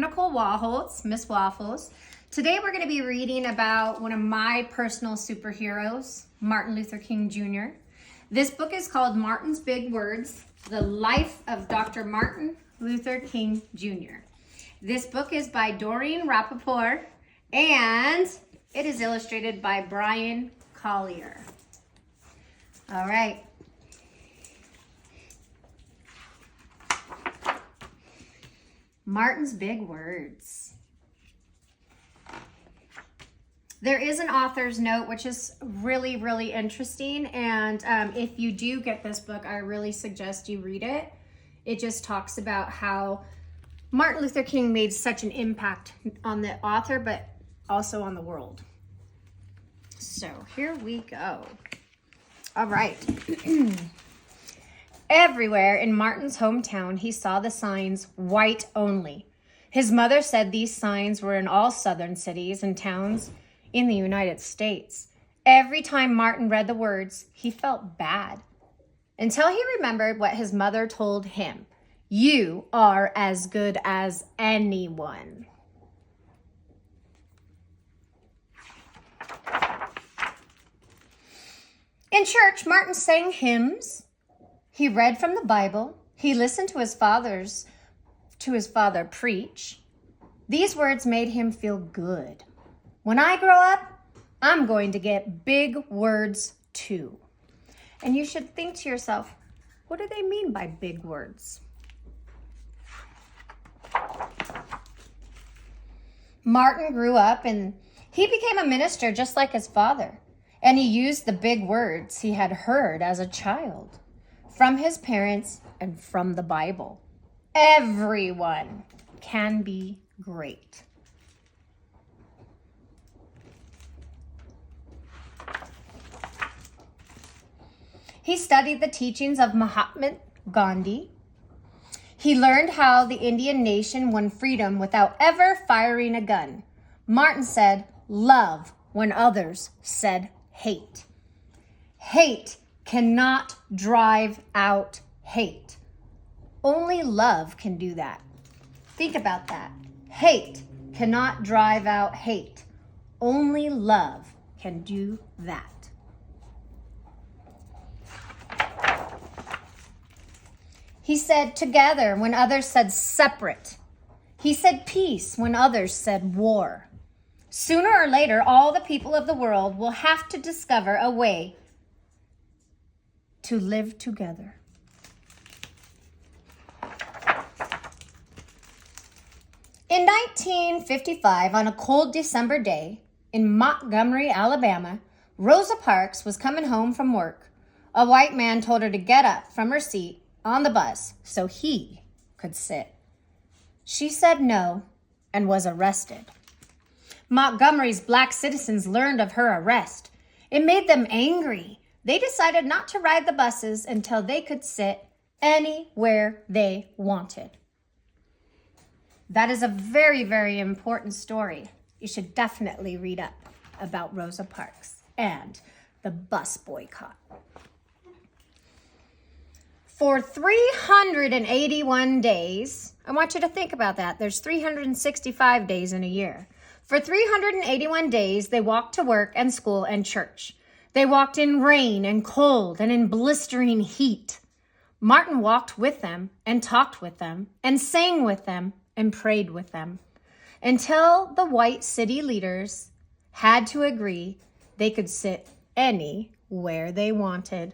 Nicole Waholtz, Miss Waffles. Today we're going to be reading about one of my personal superheroes, Martin Luther King Jr. This book is called Martin's Big Words, The Life of Dr. Martin Luther King Jr. This book is by Doreen Rappaport and it is illustrated by Brian Collier. All right. Martin's Big Words. There is an author's note, which is really, really interesting. And if you do get this book, I really suggest you read it. It just talks about how Martin Luther King made such an impact on the author, but also on the world. So here we go. All right. Everywhere in Martin's hometown, he saw the signs, white only. His mother said these signs were in all southern cities and towns in the United States. Every time Martin read the words, he felt bad. Until he remembered what his mother told him. You are as good as anyone. In church, Martin sang hymns. He read from the Bible. He listened to his father preach. These words made him feel good. When I grow up, I'm going to get big words too. And you should think to yourself, what do they mean by big words? Martin grew up and he became a minister just like his father. And he used the big words he had heard as a child from his parents and from the Bible. Everyone can be great. He studied the teachings of Mahatma Gandhi. He learned how the Indian nation won freedom without ever firing a gun. Martin said, love when others said hate. Hate cannot drive out hate. Only love can do that. Think about that. Hate cannot drive out hate. Only love can do that. He said together when others said separate. He said peace when others said war. Sooner or later, all the people of the world will have to discover a way to live together. In 1955, on a cold December day in Montgomery, Alabama, Rosa Parks was coming home from work. A white man told her to get up from her seat on the bus so he could sit. She said no and was arrested. Montgomery's black citizens learned of her arrest. It made them angry. They decided not to ride the buses until they could sit anywhere they wanted. That is a very, very important story. You should definitely read up about Rosa Parks and the bus boycott. For 381 days, I want you to think about that. There's 365 days in a year. For 381 days, they walked to work and school and church. They walked in rain and cold and in blistering heat. Martin walked with them and talked with them and sang with them and prayed with them until the white city leaders had to agree they could sit anywhere they wanted.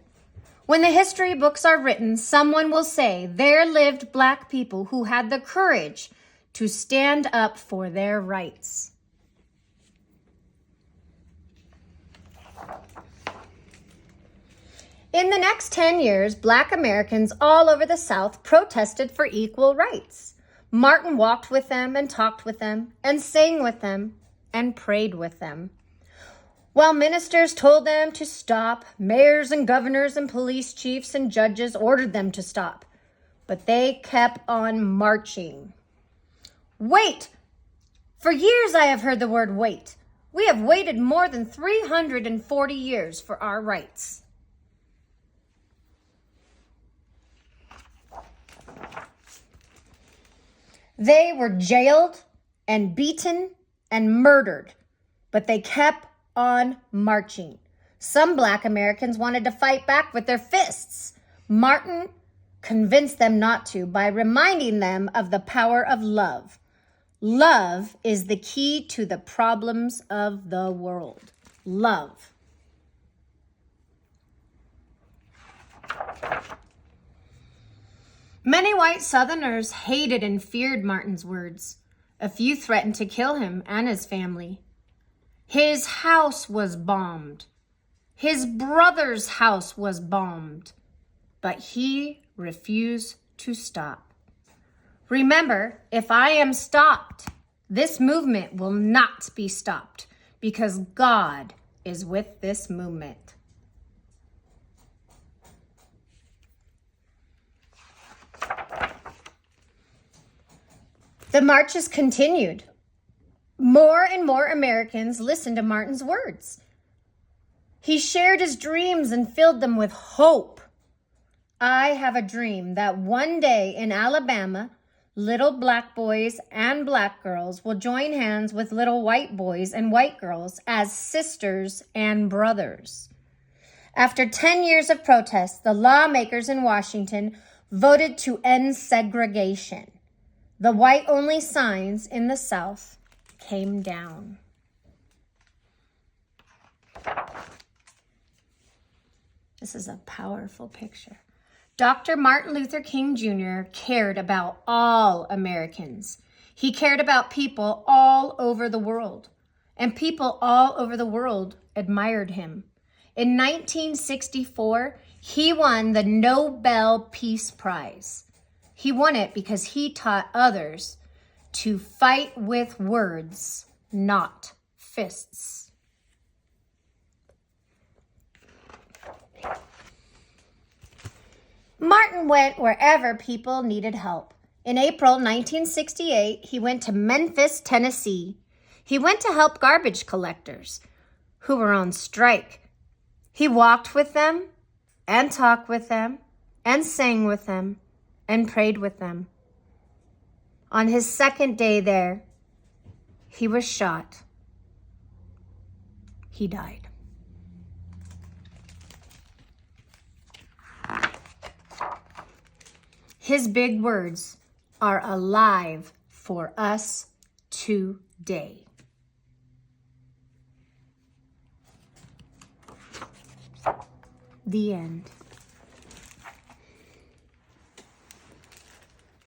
When the history books are written, someone will say there lived black people who had the courage to stand up for their rights. In the next 10 years, black Americans all over the South protested for equal rights. Martin walked with them and talked with them and sang with them and prayed with them. While ministers told them to stop, mayors and governors and police chiefs and judges ordered them to stop. But they kept on marching. Wait! For years I have heard the word wait. We have waited more than 340 years for our rights. They were jailed and beaten and murdered, but they kept on marching. Some Black Americans wanted to fight back with their fists. Martin convinced them not to by reminding them of the power of love. Love is the key to the problems of the world. Love. Many white Southerners hated and feared Martin's words. A few threatened to kill him and his family. His house was bombed. His brother's house was bombed. But he refused to stop. Remember, if I am stopped, this movement will not be stopped because God is with this movement. The marches continued. More and more Americans listened to Martin's words. He shared his dreams and filled them with hope. I have a dream that one day in Alabama, little Black boys and Black girls will join hands with little white boys and white girls as sisters and brothers. After 10 years of protests, the lawmakers in Washington voted to end segregation. The white-only signs in the South came down. This is a powerful picture. Dr. Martin Luther King Jr. cared about all Americans. He cared about people all over the world, and people all over the world admired him. In 1964, he won the Nobel Peace Prize. He won it because he taught others to fight with words, not fists. Martin went wherever people needed help. In April 1968, he went to Memphis, Tennessee. He went to help garbage collectors who were on strike. He walked with them and talked with them and sang with them and prayed with them. On his second day there, he was shot. He died. His big words are alive for us today. The end.